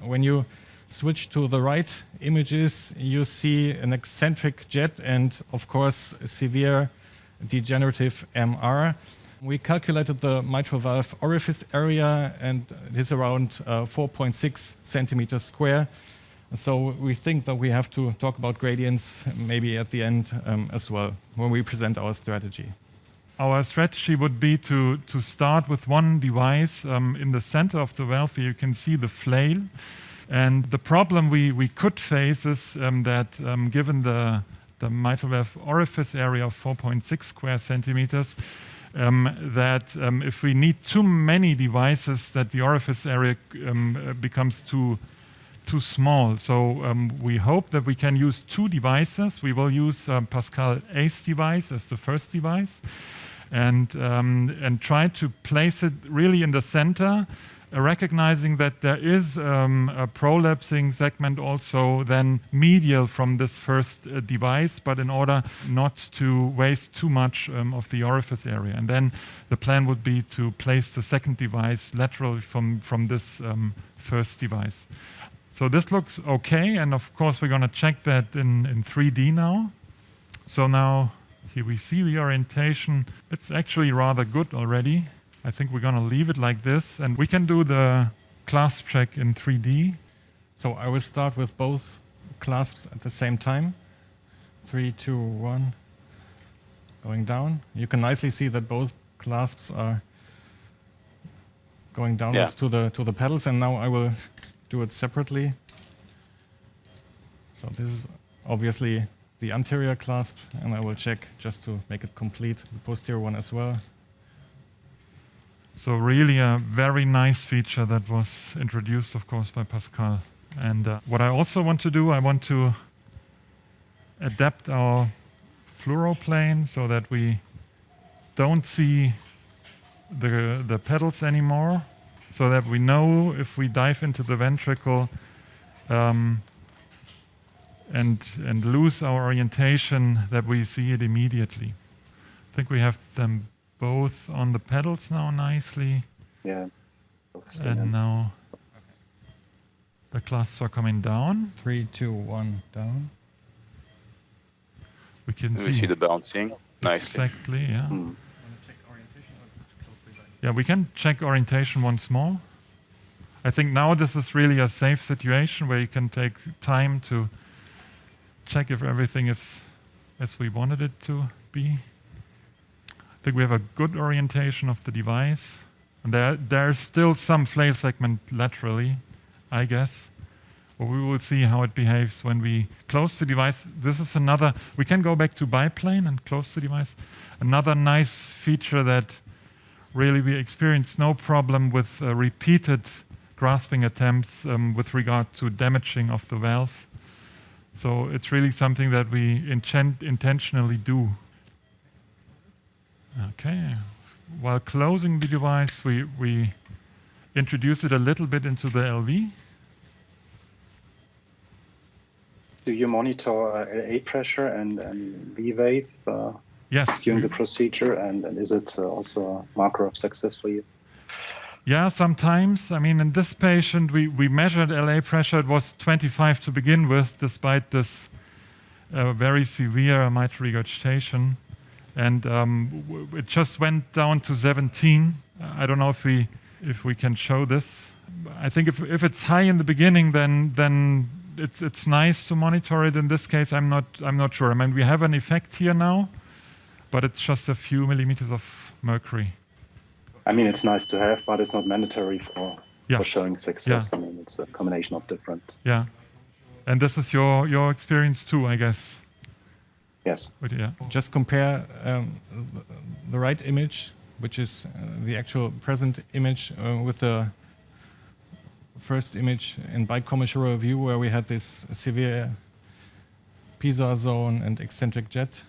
When you switch to the right images, you see an eccentric jet and, of course, severe degenerative MR. We calculated the mitral valve orifice area, and it is around 4.6 centimeters square. So we think that we have to talk about gradients maybe at the end as well when we present our strategy. Our strategy would be to start with one device in the center of the valve. Here you can see the flail. And the problem we could face is that given the mitral valve orifice area of 4.6 square centimeters, that if we need too many devices, that the orifice area becomes too small. So we hope that we can use two devices. We will use PASCAL ACE device as the first device, and try to place it really in the center, recognizing that there is a prolapsing segment also then medial from this first device, but in order not to waste too much of the orifice area. And then the plan would be to place the second device laterally from this first device. So this looks okay, and of course we're going to check that in 3D now. So now here we see the orientation. It's actually rather good already. I think we're going to leave it like this, and we can do the clasp check in 3D. So I will start with both clasps at the same time. 3, 2, 1. Going down. You can nicely see that both clasps are going downwards to the pedals, and now I will do it separately. So this is obviously the anterior clasp, and I will check just to make it complete the posterior one as well. So really a very nice feature that was introduced, of course, by PASCAL. And what I also want to do, I want to adapt our fluoroplane so that we don't see the pedals anymore, so that we know if we dive into the ventricle and lose our orientation, that we see it immediately. I think we have them both on the pedals now nicely. Yeah. And now the clasps are coming down. 3, 2, 1, down. We can We see the bouncing nicely. Exactly, yeah. Yeah, we can check orientation once more. I think now this is really a safe situation where you can take time to check if everything is as we wanted it to be. I think we have a good orientation of the device. And there's still some flail segment laterally, I guess. But we will see how it behaves when we close the device. This is another, we can go back to biplane and close the device. Another nice feature that really we experience no problem with repeated grasping attempts with regard to damaging of the valve. So it's really something that we intentionally do. Okay. While closing the device, we introduce it a little bit into the LV. Do you monitor LA pressure and V wave Yes. during the procedure? And is it also a marker of success for you? Yeah, sometimes. I mean, in this patient, we measured LA pressure. It was 25 to begin with, despite this very severe mitral regurgitation. And it just went down to 17. I don't know if we can show this. I think if it's high in the beginning, then it's nice to monitor it. In this case, I'm not sure. I mean, we have an effect here now, but it's just a few millimeters of mercury. I mean, it's nice to have, but it's not mandatory for showing success. Yeah. I mean, it's a combination of different. Yeah, and this is your experience too, I guess. Yes. But yeah. Just compare the right image, which is the actual present image, with the first image in bicommissural view, where we had this severe PSAR zone and eccentric jet.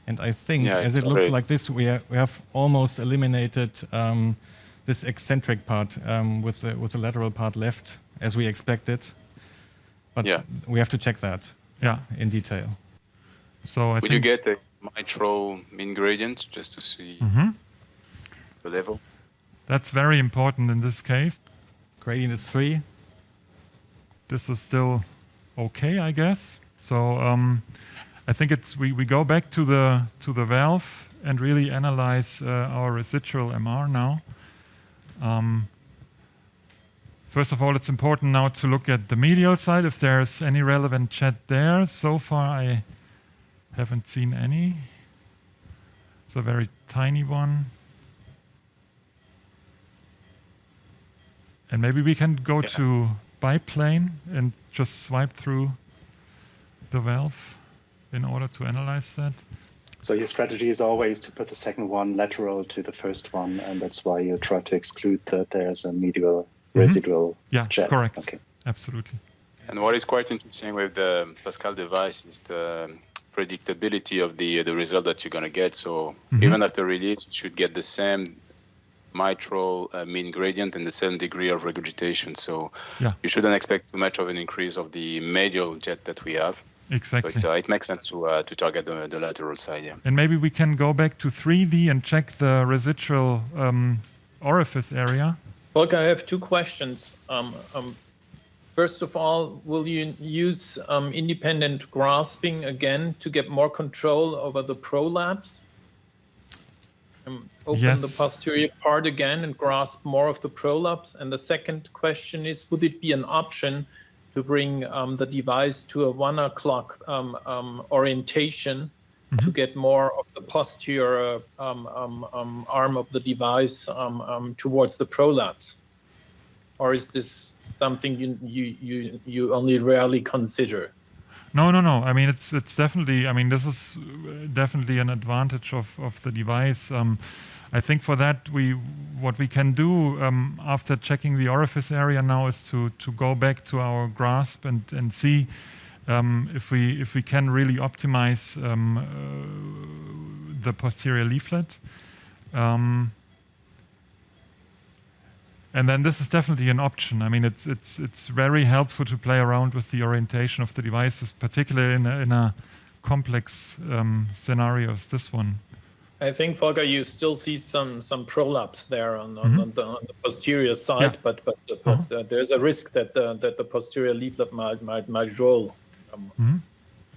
And I think, as it looks like this, we have almost eliminated this eccentric part with the lateral part left, as we expected. But we have to check that in detail. So Would you get a mitral mean gradient just to see the level? That's very important in this case. Gradient is 3. This is still okay, I guess. So I think we go back to the valve and really analyze our residual MR now. First of all, it's important now to look at the medial side if there's any relevant jet there. So far, I haven't seen any. It's a very tiny one. And maybe we can go to biplane and just swipe through the valve in order to analyze that. So your strategy is always to put the second one lateral to the first one, and that's why you try to exclude that there's a medial residual jet. Yeah, correct. Okay. Absolutely. And what is quite interesting with the PASCAL device is the predictability of the result that you're going to get. So even after release, you should get the same mitral mean gradient and the same degree of regurgitation. So you shouldn't expect too much of an increase of the medial jet that we have. Exactly. So it makes sense to target the lateral side. Yeah. And maybe we can go back to 3D and check the residual orifice area. Volker, I have two questions. First of all, will you use independent grasping again to get more control over the prolapse? Open the posterior part again and grasp more of the prolapse. And the second question is, would it be an option to bring the device to a 1 o'clock orientation to get more of the posterior arm of the device towards the prolapse? Or is this something you only rarely consider? No. I mean, it's definitely. I mean, this is definitely an advantage of the device. I think for that what we can do after checking the orifice area now is to go back to our grasp and see if we can really optimize the posterior leaflet. And then this is definitely an option. I mean, it's very helpful to play around with the orientation of the devices, particularly in a complex scenario as this one. I think, Volker, you still see some prolapse there on the posterior side, but there's a risk that the posterior leaflet might roll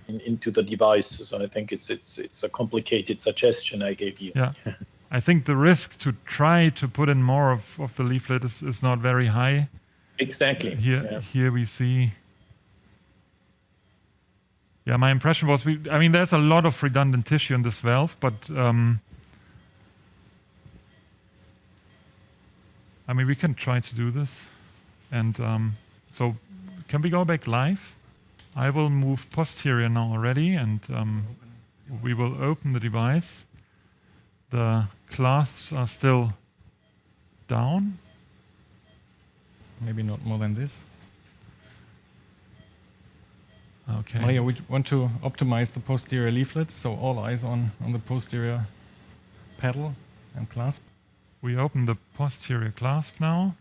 into the device. So I think it's a complicated suggestion I gave you. Yeah. I think the risk to try to put in more of the leaflet is not very high. Exactly. Here we see. Yeah, my impression was I mean, there's a lot of redundant tissue in this valve, but I mean, we can try to do this. And so can we go back live? I will move posterior now already, and we will open the device. The clasps are still down. Maybe not more than this. Okay. Oh yeah, we want to optimize the posterior leaflet, so all eyes on the posterior pedal and clasp. We open the posterior clasp now.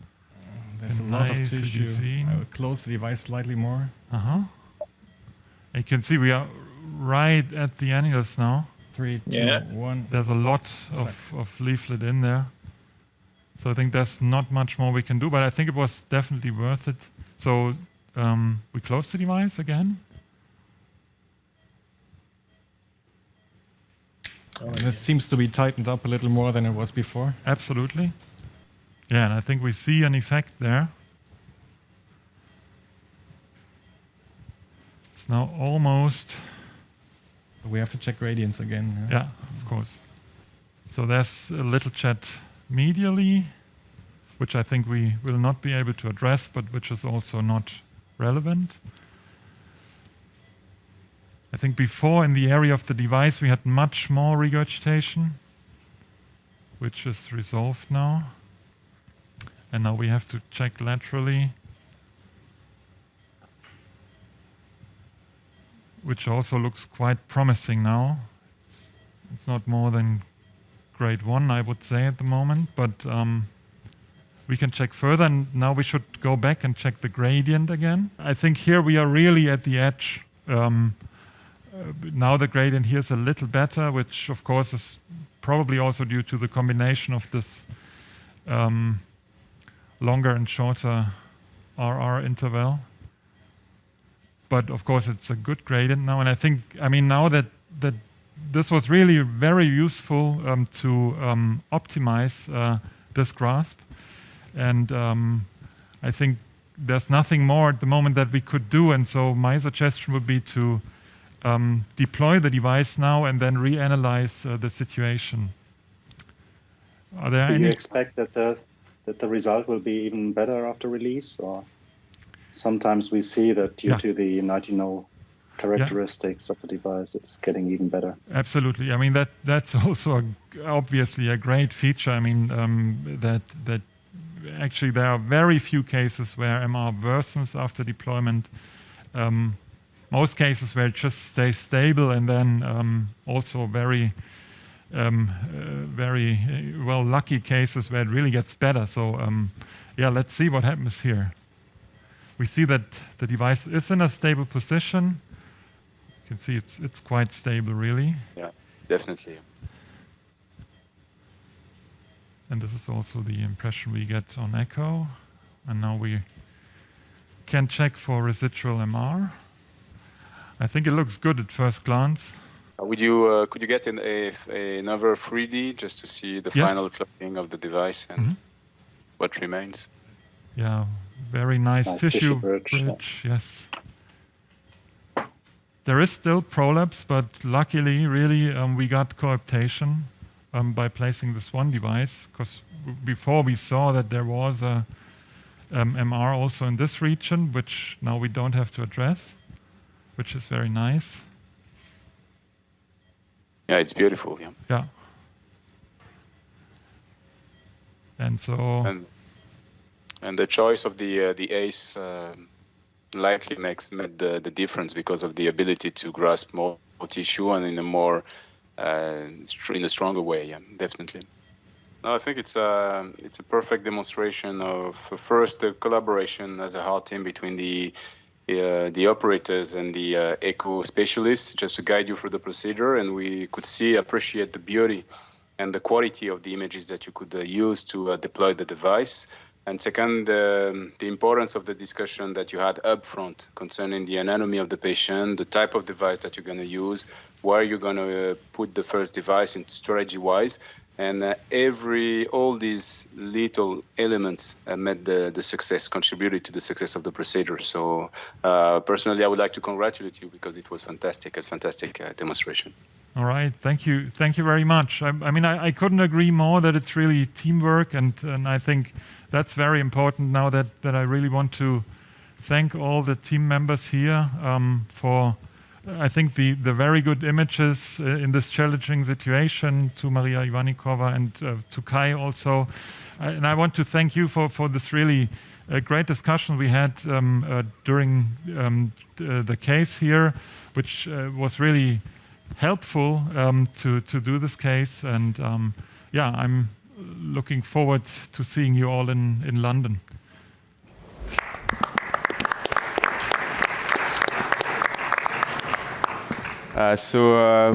There's a lot of tissue. I will close the device slightly more. You can see we are right at the annulus now. 3, 2, 1. There's a lot of leaflet in there. So I think there's not much more we can do, but I think it was definitely worth it. So we close the device again. And it seems to be tightened up a little more than it was before. Absolutely. Yeah, and I think we see an effect there. It's now almost... We have to check gradients again. Yeah, of course. So there's a little chat medially, which I think we will not be able to address, but which is also not relevant. I think before in the area of the device we had much more regurgitation, which is resolved now. And now we have to check laterally, which also looks quite promising now. It's not more than grade 1, I would say, at the moment, but we can check further, and now we should go back and check the gradient again. I think here we are really at the edge. Now the gradient here is a little better, which of course is probably also due to the combination of this longer and shorter RR interval. But of course it's a good gradient now, and I think, I mean, now that this was really very useful to optimize this grasp, and I think there's nothing more at the moment that we could do, and so my suggestion would be to deploy the device now and then reanalyze the situation. Are there Do you expect that the result will be even better after release, or sometimes we see that due to the nitinol characteristics of the device, it's getting even better? Absolutely. I mean, that's also obviously a great feature. I mean, that actually there are very few cases where MR worsens after deployment. Most cases where it just stays stable, and then also very well lucky cases where it really gets better. So yeah, let's see what happens here. We see that the device is in a stable position. You can see it's quite stable, really. Yeah, definitely. And this is also the impression we get on echo. And now we can check for residual MR. I think it looks good at first glance. Could you get another 3D just to see the final clocking of the device and what remains? Yeah, very nice tissue bridge. Yes. There is still prolapse, but luckily, really, we got coaptation by placing this one device, because before we saw that there was a MR also in this region, which now we don't have to address, which is very nice. Yeah, it's beautiful. Yeah. Yeah. And so. And the choice of the ACE likely made the difference because of the ability to grasp more tissue and in a more in a stronger way. Yeah, definitely. No, I think it's a perfect demonstration of first the collaboration as a heart team between the operators and the echo specialists, just to guide you through the procedure, and we could appreciate the beauty and the quality of the images that you could use to deploy the device. And second, the importance of the discussion that you had up front concerning the anatomy of the patient, the type of device that you're going to use, where you're going to put the first device in strategy-wise. And all these little elements made the success, contributed to the success of the procedure. So personally, I would like to congratulate you because it was fantastic, a fantastic demonstration. All right, thank you very much. I mean, I couldn't agree more that it's really teamwork, and I think that's very important now that I really want to thank all the team members here for, I think, the very good images in this challenging situation, to Maria Ivanikova and to Kai also. And I want to thank you for this really great discussion we had during the case here, which was really helpful to do this case. And yeah, I'm looking forward to seeing you all in London.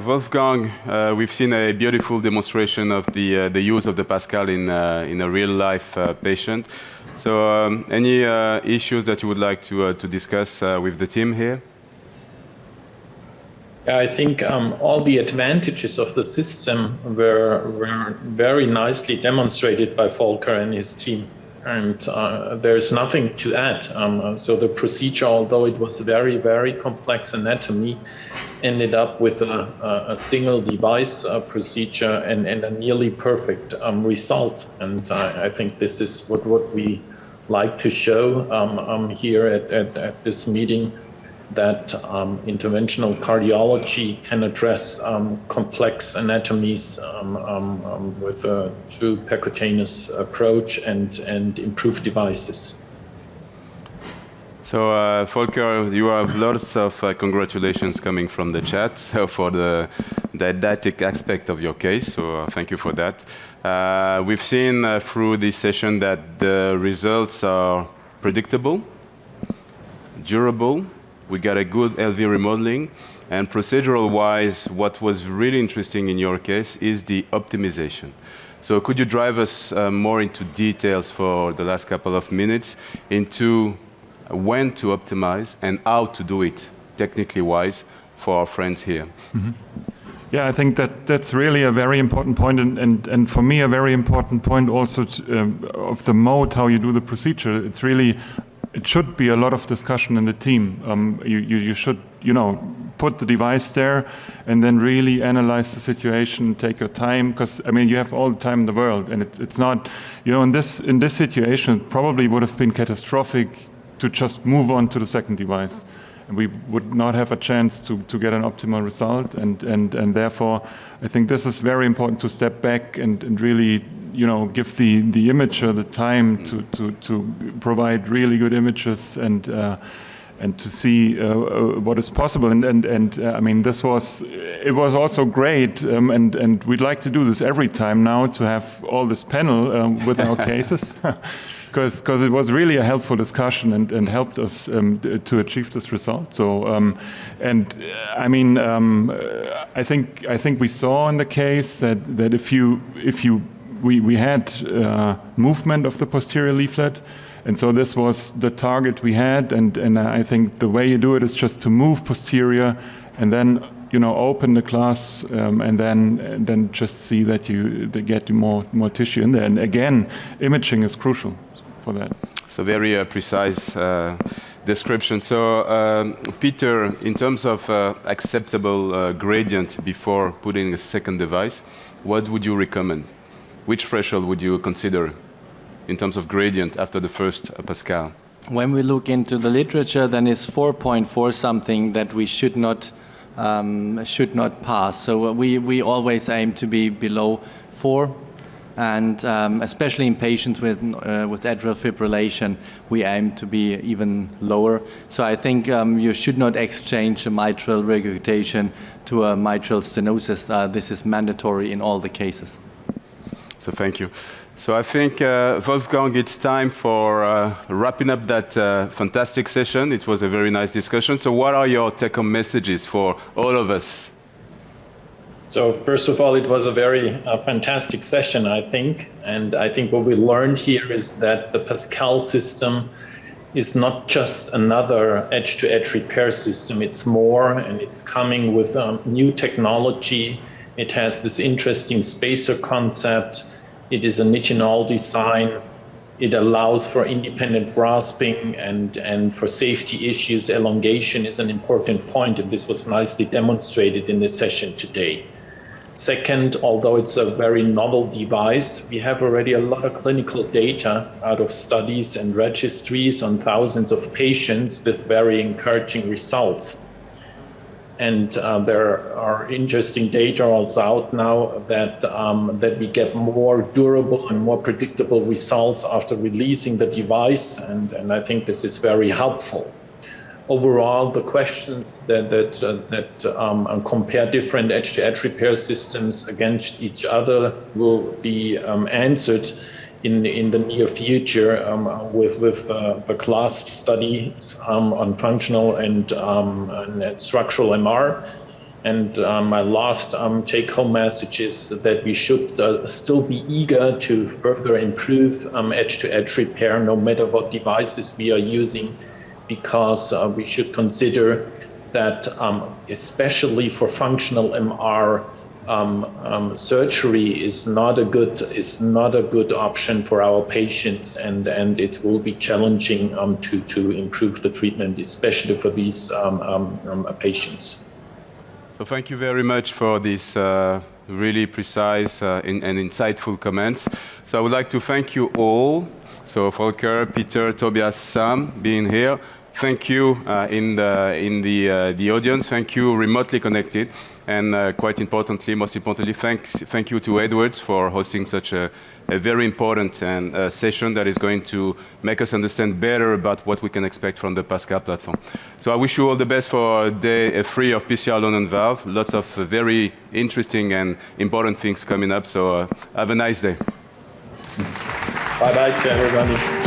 Wolfgang, we've seen a beautiful demonstration of the use of the PASCAL in a real-life patient. So any issues that you would like to discuss with the team here? I think all the advantages of the system were very nicely demonstrated by Volker and his team. And there's nothing to add. So the procedure, although it was very, very complex anatomy, ended up with a single device procedure and a nearly perfect result. And I think this is what we like to show here at this meeting, that interventional cardiology can address complex anatomies with a true percutaneous approach and improved devices. So, Volker, you have lots of congratulations coming from the chat for the didactic aspect of your case, so thank you for that. We've seen through this session that the results are predictable, durable. We got a good LV remodeling, and procedural-wise, what was really interesting in your case is the optimization. So could you drive us more into details for the last couple of minutes into when to optimize and how to do it technically-wise for our friends here? Mm-hmm. Yeah, I think that's really a very important point, and for me a very important point also of the mode, how you do the procedure. It should be a lot of discussion in the team. You should, put the device there and then really analyze the situation, take your time, because I mean you have all the time in the world, and it's not, in this situation it probably would have been catastrophic to just move on to the second device, and we would not have a chance to get an optimal result, and therefore I think this is very important to step back and really give the imager the time to provide really good images and to see what is possible. And I mean, it was also great, and we'd like to do this every time now, to have all this panel with our cases, because it was really a helpful discussion and helped us to achieve this result. So I mean, I think we saw in the case that if you we had movement of the posterior leaflet, and so this was the target we had, and I think the way you do it is just to move posterior and then open the clasp and then just see that they get more tissue in there. And again, imaging is crucial for that. So very precise description. So, Peter, in terms of acceptable gradient before putting a second device, what would you recommend? Which threshold would you consider in terms of gradient after the first PASCAL? When we look into the literature, then it's 4.4 something that we should not pass. So we always aim to be below 4. And especially in patients with atrial fibrillation, we aim to be even lower. So I think you should not exchange a mitral regurgitation to a mitral stenosis. This is mandatory in all the cases. So thank you. So I think, Wolfgang, it's time for wrapping up that fantastic session. It was a very nice discussion. So what are your take-home messages for all of us? So first of all, it was a very fantastic session, I think. And I think what we learned here is that the PASCAL system is not just another edge-to-edge repair system. It's more, and it's coming with new technology. It has this interesting spacer concept. It is a nitinol design. It allows for independent grasping, and for safety issues, elongation is an important point. And this was nicely demonstrated in this session today. Second, although it's a very novel device, we have already a lot of clinical data out of studies and registries on thousands of patients with very encouraging results. And there are interesting data also out now that we get more durable and more predictable results after releasing the device, and I think this is very helpful. Overall, the questions that compare different edge-to-edge repair systems against each other will be answered in the near future with the CLASP studies on functional and structural MR. And my last take-home message is that we should still be eager to further improve edge-to-edge repair, no matter what devices we are using, because we should consider that especially for functional MR, surgery is not a good option for our patients, and it will be challenging to improve the treatment, especially for these patients. So thank you very much for this really precise and insightful comments. So I would like to thank you all. So Volker, Peter, Tobias, Sam being here. Thank you in the audience. Thank you remotely connected. And quite importantly, most importantly, thank you to Edwards for hosting such a very important session that is going to make us understand better about what we can expect from the PASCAL platform. So I wish you all the best for day 3 of PCR London Valves. Lots of very interesting and important things coming up. So have a nice day. Bye-bye to everybody.